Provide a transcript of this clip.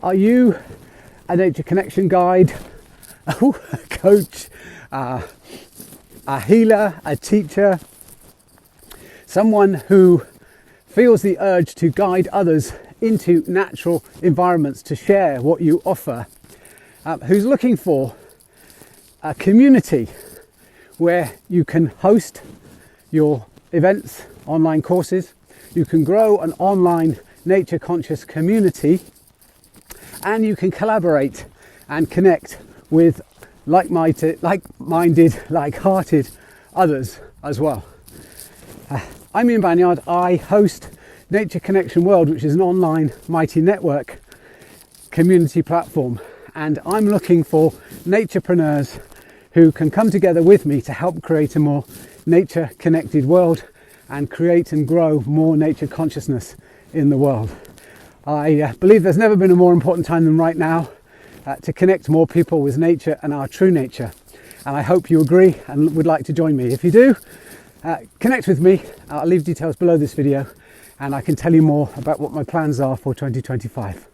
Are you a nature connection guide, a coach, a healer, a teacher, someone who feels the urge to guide others into natural environments to share what you offer, who's looking for a community where you can host your events, online courses, you can grow an online nature conscious community, and you can collaborate and connect with like-minded, like-hearted others as well. I'm Ian Banyard. I host Nature Connection World, which is an online Mighty Network community platform, and I'm looking for naturepreneurs who can come together with me to help create a more nature connected world and create and grow more nature consciousness in the world. I believe there's never been a more important time than right now to connect more people with nature and our true nature, and I hope you agree and would like to join me. If you do, connect with me. I'll leave details below this video and I can tell you more about what my plans are for 2025.